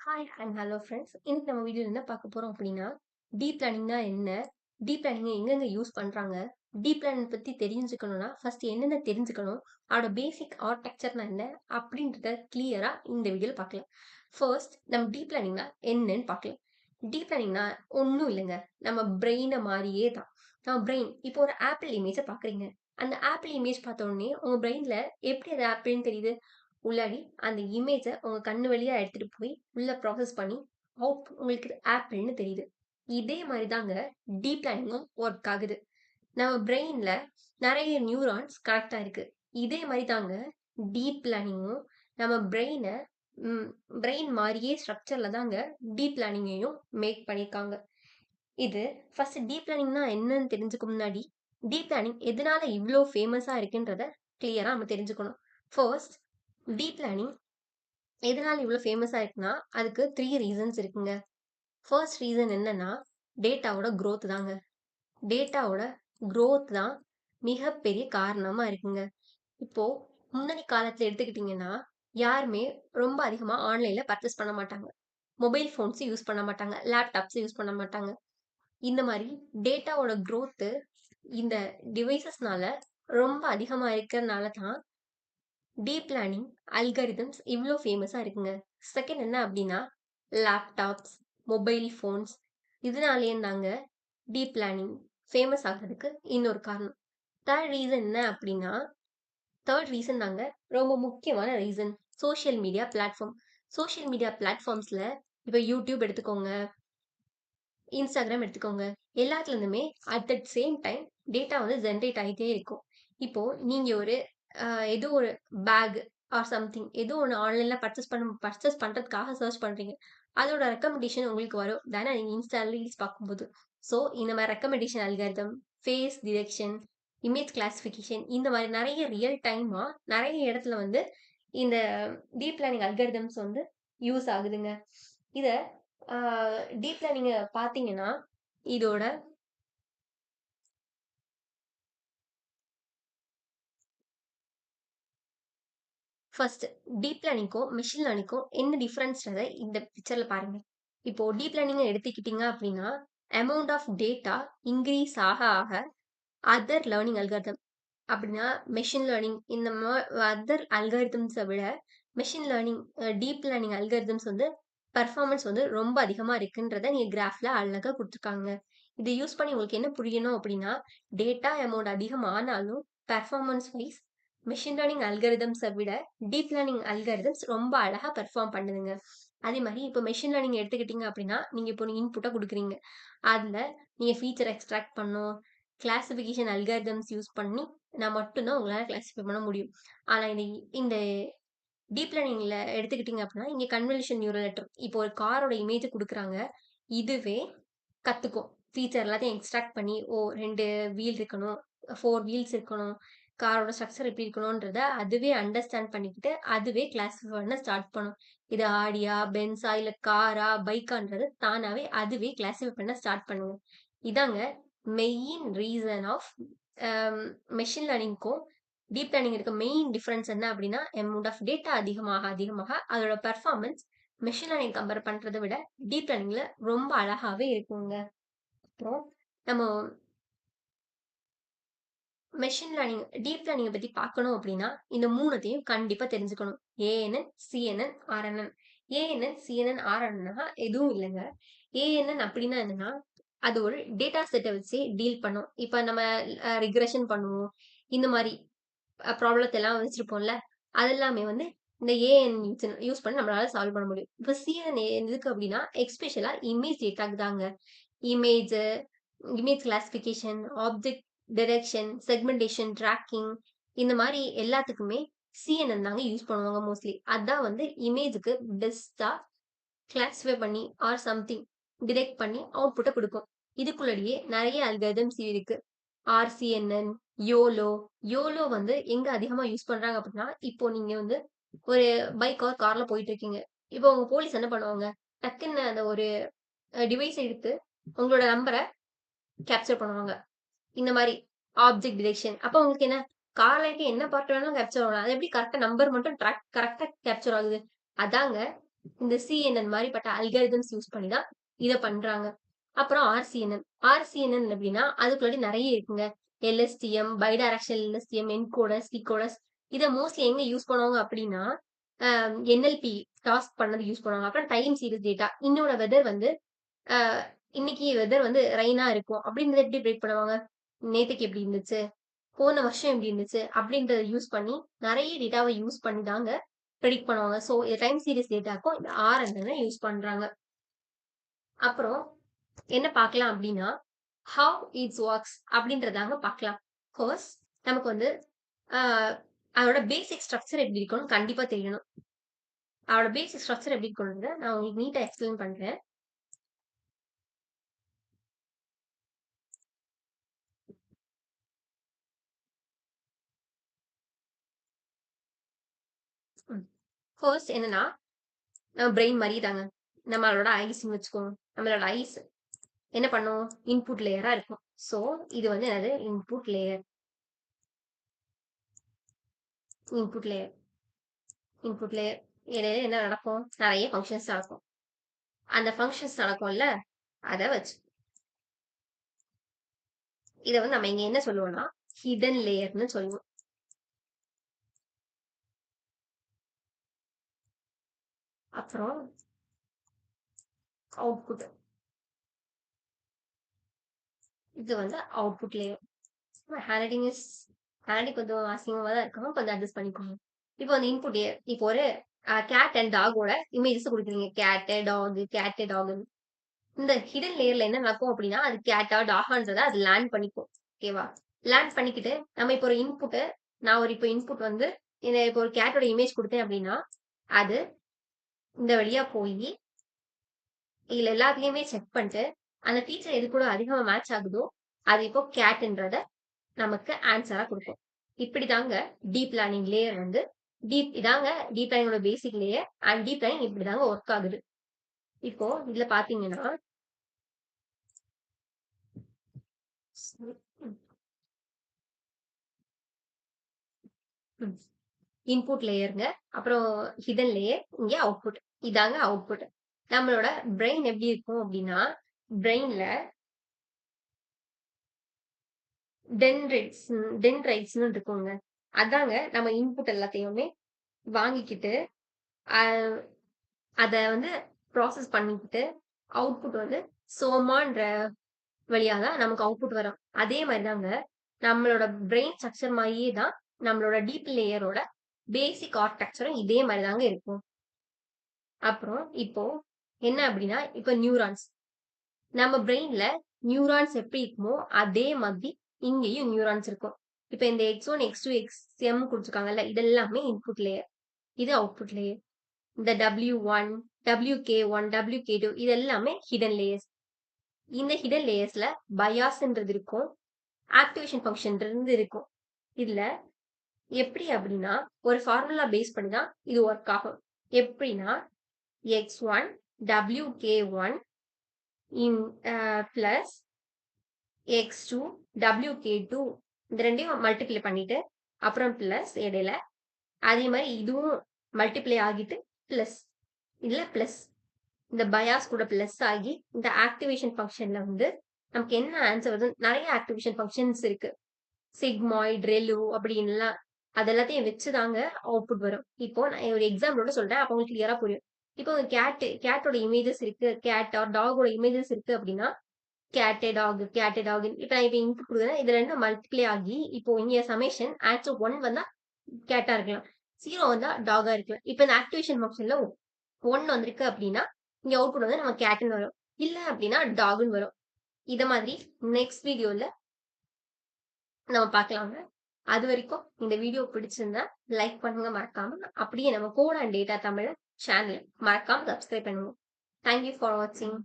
Hi and hello friends. இன்னைக்கு நம்ம வீடியோல என்ன பார்க்க போறோம் அப்படின்னா, டீப் லேர்னிங்னா என்ன? டீப் லேர்னிங்க எங்கெங்க யூஸ் பண்றாங்க? டீப் லேர்னிங் பத்தி தெரிஞ்சுக்கணும்னா, ஃபர்ஸ்ட் என்னென்ன தெரிஞ்சுக்கணும்? அதோட பேசிக் ஆர்க்கிடெக்சர்னா என்ன? அப்படின்றத கிளியரா இந்த வீடியோல பார்க்கலாம். ஃபர்ஸ்ட் நம்ம டீப் லேர்னிங்னா என்னன்னு பார்க்கலாம். டீப் லேர்னிங்னா ஒண்ணும் இல்லைங்க. நம்ம பிரெயின மாரியே தான். நம்ம பிரெயின் இப்போ ஒரு ஆப்பிள் இமேஜ பார்க்குறீங்க. அந்த ஆப்பிள் இமேஜ் பார்த்த உடனே உங்க பிரெயின்ல எப்படி அது ஆப்பிள்ன்னு தெரியுது? உள்ளாடி அந்த இமேஜ உங்க கண்ணு வழியா எடுத்துட்டு போய் உள்ள ப்ராசஸ் பண்ணி உங்களுக்கு இது ஆப்பிள்னு தெரியுது. இதே மாரி தாங்க டீப் லேர்னிங்கும் ஒர்க் ஆகுது. நம்ம பிரெயின்ல நெறைய நியூரான்ஸ் கனெக்ட் ஆயிருக்கு. இதே மாரி தாங்க டீப் லேர்னிங்கும் நம்ம ம் பிரெயின் மாரியே ஸ்ட்ரக்சர்ல தாங்க டீப் லேர்னிங்கையும் மேக் பண்ணியிருக்காங்க. இது ஃபர்ஸ்ட் டீப் லேர்னிங்னா என்னன்னு தெரிஞ்சுக்க முன்னாடி, டீப் லேர்னிங் எதனால இவ்ளோ ஃபேமஸா இருக்குன்றத கிளியரா நம்ம தெரிஞ்சுக்கணும். ஃபர்ஸ்ட் டீப் லேர்னிங் எதனால இவ்ளோ ஃபேமஸா இருக்குன்னா, அதுக்கு 3 ரீசன்ஸ் இருக்குங்க. ஃபர்ஸ்ட் ரீசன் என்னன்னா, டேட்டாவோட குரோத் தாங்க. டேட்டாவோட குரோத் தான் மிகப்பெரிய காரணமா இருக்குங்க. இப்போ முன்னாடி காலத்துல எடுத்துக்கிட்டீங்கன்னா, யாருமே ரொம்ப அதிகமா ஆன்லைன்ல பர்ச்சேஸ் பண்ண மாட்டாங்க. மொபைல் ஃபோன்ஸ் யூஸ் பண்ண மாட்டாங்க. லேப்டாப்ஸ் யூஸ் பண்ண மாட்டாங்க. இந்த மாரி டேட்டாவோட குரோத் இந்த டிவைசஸ்னால ரொம்ப அதிகமா இருக்கறனால தான் டீப் லேர்னிங் அல்காரிதம்ஸ் இவ்ளோ ஃபேமஸா இருக்குங்க. செகண்ட் என்ன அப்டின்னா, லேப்டாப்ஸ், மொபைல் ஃபோன்ஸ் இதனாலேயே தாங்க டீப் லேர்னிங் ஃபேமஸ் ஆகுறதுக்கு இன்னொரு காரணம். தேர்ட் ரீசன் என்ன அப்டின்னா, தேர்ட் ரீசன் தாங்க ரொம்ப முக்கியமான reason. Social media platform. Social media பிளாட்ஃபார்ம்ஸ்ல இப்ப யூடியூப் எடுத்துக்கோங்க, Instagram எடுத்துக்கோங்க. எல்லாத்துலருந்துமே at the same time data வந்து ஜெனரேட் ஆயிட்டே இருக்கும். இப்போ நீங்க ஒரு அ ஏதோ ஒரு பேக் ஆர் சம்திங் ஏதோ ஒண்ணு ஆன்லைன்ல பர்ச்சேஸ் பண்றதுக்காக சர்ச் பண்றீங்க. அதோட ரெக்கமெண்டேஷன் உங்களுக்கு வரும். தானே நீங்க இன்ஸ்டால ரீல்ஸ் பார்க்கும்போது. ஸோ இந்த மாரி recommendation algorithm, face detection, image classification இந்த மாரி நெறைய ரியல் டைமா நெறைய இடத்துல வந்து இந்த டீப் லேர்னிங் அல்காரிதம்ஸ் வந்து யூஸ் ஆகுதுங்க. இத ஆ டீப்ல நீங்க பார்த்தீங்கன்னா, இதோட ஃபர்ஸ்ட் டீப் லேர்னிங்க்கும், மெஷின் லேர்னிங்க்கும் என்ன டிஃபரன்ஸ்ன்றத இந்த பிக்சர்ல பாருங்க. இப்போ டீப் லேர்னிங்க எடுத்துக்கிட்டீங்க அப்டின்னா, அமவுண்ட் ஆஃப் டேட்டா இன்கிரீஸ் ஆக ஆக அதர் லேர்னிங் அல்காரிதம் அப்டின்னா மெஷின் லேர்னிங் இந்த அதர் அல்காரிதம்ஸ விட machine learning deep learning algorithms வந்து பெர்ஃபார்மன்ஸ் வந்து ரொம்ப அதிகமா இருக்குன்றத நீங்க கிராஃப்ல அழகா குடுத்துருக்காங்க. இத யூஸ் பண்ணி உங்களுக்கு என்ன புரியணும் அப்டின்னா, டேட்டா அமவுண்ட் அதிகமானாலும் பெர்ஃபார்மன்ஸ் வைஸ் மெஷின் லேர்னிங் அல்காரிதம்ஸ விட டீப் லேர்னிங் அல்காரிதம்ஸ் ரொம்ப அழகா பெர்ஃபார்ம் பண்ணுதுங்க. அதே மாரி இப்ப மெஷின் லேர்னிங் எடுத்துக்கிட்டீங்க அப்டின்னா, நீங்க இப்போ இன்புட்டா குடுக்குறீங்க. அதுல நீங்க ஃபீச்சர் எக்ஸ்ட்ராக்ட் பண்ணணும். கிளாசிஃபிகேஷன் அல்காரிதம்ஸ் யூஸ் பண்ணி மட்டும் தான் உங்களால கிளாசிஃபை பண்ண முடியும். ஆனா இந்த இந்த டீப் லேர்னிங்ல எடுத்துக்கிட்டீங்க அப்டின்னா, இங்க கன்வல்யூஷன் நியூரல் நெட்வொர்க் இப்போ ஒரு காரோட இமேஜ குடுக்குறாங்க. இதுவே கத்துக்கும். ஃபீச்சர் எல்லாத்தையும் எக்ஸ்ட்ராக்ட் பண்ணி, 2 வீல் இருக்கணும், 4 வீல்ஸ் இருக்கணும், காரோட ஸ்ட்ரக்சர் எப்படி இருக்கணும்ன்றத அதுவே அண்டர்ஸ்டாண்ட் பண்ணிக்கிட்டு, அதுவே கிளாஸிஃபை பண்ண ஸ்டார்ட் பண்ணும். இது ஆடியா, பென்ஸா, இல்ல காரா, பைக்கான்றது தானாவே அதுவே கிளாஸிஃபை பண்ண ஸ்டார்ட் பண்ணுங்க. இதாங்க மெயின் ரீசன் ஆஃப் மெஷின் லேர்னிங்க்கும், டீப் லேர்னிங் இருக்க மெயின் டிஃபரன்ஸ் என்ன அப்படின்னா, அமௌண்ட் ஆஃப் டேட்டா அதிகமாக அதிகமாக அதோட பெர்ஃபார்மன்ஸ் மெஷின் லேர்னிங் கம்பேர் பண்றத விட டீப் லேர்னிங்ல ரொம்ப அழகாவே இருக்குங்க. அப்புறம் நம்ம மெஷின் லேர்னிங், டீப் லேர்னிங்க பத்தி பார்க்கணும் அப்படின்னா, இந்த 3த்தையும் கண்டிப்பா தெரிஞ்சுக்கணும். ANN, CNN, RNN. ANN, CNN, ஆர்என்என்னா எதுவும் இல்லங்க. ஏஎன்என் அப்படின்னா என்னன்னா, அது ஒரு டேட்டா செட்ட வச்சு டீல் பண்ணும். இப்ப நம்ம ரிக்ரெஷன் பண்ணுவோம். இந்த மாரி ப்ராப்ளத்த எல்லாம் வச்சிருப்போம்ல. அதெல்லாமே வந்து இந்த ஏஎன் யூஸ் பண்ணி நம்மளால சால்வ் பண்ண முடியும். இப்ப சிஎன்என் எதுக்கு அப்படின்னா, எஸ்பெஷலா இமேஜ் டேட்டாக்கு தாங்க. Image, image classification, object detection, segmentation, tracking இந்த மாரி எல்லாத்துக்குமே சிஎன்என் தாங்க யூஸ் பண்ணுவாங்க மோஸ்ட்லி. அதான் வந்து இமேஜ்க்கு பெஸ்ட்டா கிளாஸிஃபை பண்ணி ஆர் சம்திங் டிடெக்ட் பண்ணி அவுட்புட்ட குடுக்கும். இதுக்குள்ளயே நெறைய அல்காரிதம்ஸ் இருக்கு. ஆர்சிஎன்என், யோலோ. யோலோ வந்து எங்க அதிகமா யூஸ் பண்றாங்க அப்டின்னா, இப்போ நீங்க வந்து ஒரு பைக் ஆர் கார்ல போயிட்டு இருக்கீங்க. இப்போ உங்க போலீஸ் என்ன பண்ணுவாங்க? டக்குன்னு அந்த ஒரு டிவைஸ் எடுத்து உங்களோட நம்பர கேப்சர் பண்ணுவாங்க. இந்த மாரி ஆப்ஜெக்ட் டிடெக்ஷன். அப்ப உங்களுக்கு என்ன? கார்ல இருக்க என்ன பார்ட் வேணாலும் கேப்சர் ஆகலாம். அது எப்படி கரெக்ட்டா நம்பர் மட்டும் கரெக்ட்டா கேப்சர் ஆகுது? அதாங்க இந்த CNN மாதிரிப்பட்ட அல்காரிதம்ஸ் யூஸ் பண்ணி தான் இத பண்றாங்க. அப்புறம் RCNN. RCNN அப்படின்னா அதுக்குள்ளாடி நெறைய இருக்குங்க. LSTM, bidirectional LSTM, encoders, decoders இத மோஸ்ட்லி எங்க யூஸ் பண்ணுவாங்க அப்படின்னா, அ NLP டாஸ்க் பண்ணது யூஸ் பண்ணுவாங்க. அப்புறம் டைம் சீரிஸ் டேட்டா. இன்னோட வெதர் வந்து அ இன்னைக்கு வெதர் வந்து ரெயினா இருக்கும். அப்படின்றத எப்படி பிரேக் பண்ணுவாங்க? நேத்தைக்கு எப்படி இருந்துச்சு? போன வருஷம் எப்படி இருந்துச்சு? அப்படின்றத யூஸ் பண்ணி நெறைய டேட்டாவ யூஸ் பண்ணி தாங்க ப்ரெடிக்ட் பண்ணுவாங்க. ஸோ டைம் சீரிஸ் டேட்டாக்கும் இந்த RNN யூஸ் பண்றாங்க. அப்புறம் என்ன பார்க்கலாம் அப்படின்னா, ஹவ் இட்ஸ் ஒர்க்ஸ் அப்படின்றதாங்க பார்க்கலாம். ஃபர்ஸ்ட் நமக்கு வந்து அ அதோட பேசிக் ஸ்ட்ரக்சர் எப்படி இருக்கும்னு கண்டிப்பா தெரியணும். அதோட பேசிக் ஸ்ட்ரக்சர் எப்படி இருக்கும்ன்றத நான் உங்களுக்கு நீட்டா எக்ஸ்பிளைன் பண்றேன். ஃபர்ஸ்ட் என்னன்னா, நம்ம பிரெயின் மாரியே தாங்க. நம்மளோட ஐஸ்ன்னு வச்சுக்கோங்க. நம்மளோட ஐஸ் என்ன பண்ணும்? இன்புட் லேயரா இருக்கும். ஸோ இது வந்து என்னது? Input layer. Input layer. Input layer. இடையில என்ன நடக்கும்? நெறைய ஃபங்ஷன்ஸ் நடக்கும். அந்த ஃபங்ஷன்ஸ் நடக்கும்ல, அத வச்சு இத வந்து நம்ம இங்க என்ன சொல்லுவோம்னா, ஹிடன் லேயர்ன்னு சொல்லுவோம். அப்புறம் அவுட்புட். இது வந்து அவுட்புட் லேயர். ஹேண்ட்ரைட்டிங் ஹேண்ட்ரைட்டிங் கொஞ்சம் அசிங்கமா தான் இருக்கும். கொஞ்சம் அட்ஜஸ்ட் பண்ணிக்கோங்க. இப்போ அந்த இன்புட் லேயர். இப்போ ஒரு கேட் அண்ட் டாகோட இமேஜஸ் குடுக்குறீங்க. கேட்டு, டாகுன்னு. இந்த ஹிடன் லேயர்ல என்ன நடக்கும் அப்படின்னா, அது கேட்டா, டாகான்றத அது லேர்ன் பண்ணிக்கும். ஓகேவா? லேர்ன் பண்ணிக்கிட்டு, நம்ம இப்போ ஒரு இன்புட் நான் ஒரு இப்போ இன்புட் வந்து இப்போ ஒரு கேட்டோட இமேஜ் குடுத்தேன் அப்படின்னா, அது இந்த வழியா போயி, இதுல எல்லாத்துலயுமே செக் பண்ணிட்டு, அந்த ஃபீச்சர் எது கூட அதிகமா மேட்ச் ஆகுதோ, அது இப்போ கேட்ன்றத நமக்கு ஆன்ஸரா குடுக்கும். இப்படிதாங்க டீப் லேர்னிங் லேயர் வந்து இதாங்க டீப் லேர்னிங்கோட basic layer and deep learning இப்படிதாங்க ஒர்க் ஆகுது. இப்போ இதுல பாத்தீங்கன்னா, இன்புட் லேயர்ங்க. அப்புறம் ஹிடன் லேயர். இங்க அவுட்புட். இதாங்க அவுட்புட். நம்மளோட பிரெயின் எப்படி இருக்கும் அப்படின்னா, பிரெயின்ல டென்ட்ரைட்ஸ் டென்ட்ரைட்ஸ்ன்னு இருக்குங்க. அதாங்க நம்ம இன்புட் எல்லாத்தையுமே வாங்கிக்கிட்டு, அ அத வந்து ப்ராசஸ் பண்ணிக்கிட்டு, அவுட்புட் வந்து சோமான்ற வழியா தான் நமக்கு அவுட்புட் வரும். அதே மாரி தாங்க நம்மளோட பிரெயின் ஸ்ட்ரக்சர் மாரியே தான் நம்மளோட டீப் லேயரோட பேசிக் ஆர்க்கிடெக்சரும் இதே மாரி தாங்க இருக்கும். அப்புறம் இப்போ என்ன அப்படின்னா, இப்ப நியூரான்ஸ். நம்ம பிரெயின்ல நியூரான்ஸ் எப்படி இருக்குமோ, அதே மாதிரி இங்கேயும் நியூரான்ஸ் இருக்கும். இப்ப இந்த X1, X2, XM குடுத்துருக்காங்கல்ல, இதெல்லாமே இன்புட் லேயர். இது அவுட்புட் லேயர். இந்த W1, WK1, WK2 இது எல்லாமே ஹிடன் லேயர்ஸ். இந்த ஹிடன் லேயர்ஸ்ல பயாஸ்ன்றது இருக்கும். ஆக்டிவேஷன் ஃபங்ஷன்றது இருக்கும். இதுல எப்படி அப்படின்னா, ஒரு ஃபார்முலா பேஸ் பண்ணி தான் இது ஒர்க் ஆகும். எப்படின்னா, X1, WK1 இன் பிளஸ் X2, WK2 இந்த ரெண்டையும் மல்டிப்ளை பண்ணிட்டு, அப்புறம் பிளஸ் இடையில அதே மாரி இதுவும் மல்டிப்ளை ஆகிட்டு பிளஸ். இதுல பிளஸ். இந்த பயாஸ் கூட பிளஸ் ஆகி, இந்த ஆக்டிவேஷன் ஃபங்ஷன்ல வந்து நமக்கு என்ன ஆன்சர் வருது நெறைய ஆக்டிவேஷன் ஃபங்ஷன்ஸ் இருக்கு. சிக்மாய்ட், ரெலு அப்படின்லாம் அது எல்லாத்தையும் வச்சு தாங்க அவுட்புட் வரும். இப்போ நான் ஒரு எக்ஸாம்பிளோட சொல்றேன். அப்ப உங்களுக்கு கிளியரா புரியும். இப்போ கேட்டோட இமேஜஸ் இருக்கு. கேட் ஆர் டாகோட இமேஜஸ் இருக்கு அப்படின்னா, கேட்டு டாக் இப்ப நான் இப்ப இன்புட் குடுக்குறேன். இது 2ம் மல்டிப்ளை ஆகி, இப்போ இங்க சமேஷன் ஆன்சர் 1 வந்தா கேட்டா இருக்கலாம். 0 வந்தா டாகா இருக்கலாம். இப்ப இந்த ஆக்டிவேஷன் ஃபங்ஷன்ல 1 வந்திருக்கு அப்படின்னா, இங்க அவுட்புட் வந்து நம்ம கேட்ன்னு வரும். இல்ல அப்படின்னா டாக்ன்னு வரும். இத மாதிரி நெக்ஸ்ட் வீடியோல நம்ம பார்க்கலாங்க. அதுவரைக்கும் இந்த வீடியோ பிடிச்சிருந்தா லைக் பண்ணுங்க மறக்காம. அப்படியே நம்ம code and data Tamil channel மறக்காம சப்ஸ்கிரைப் பண்ணுங்க. தேங்க் யூ ஃபார் வாட்சிங்.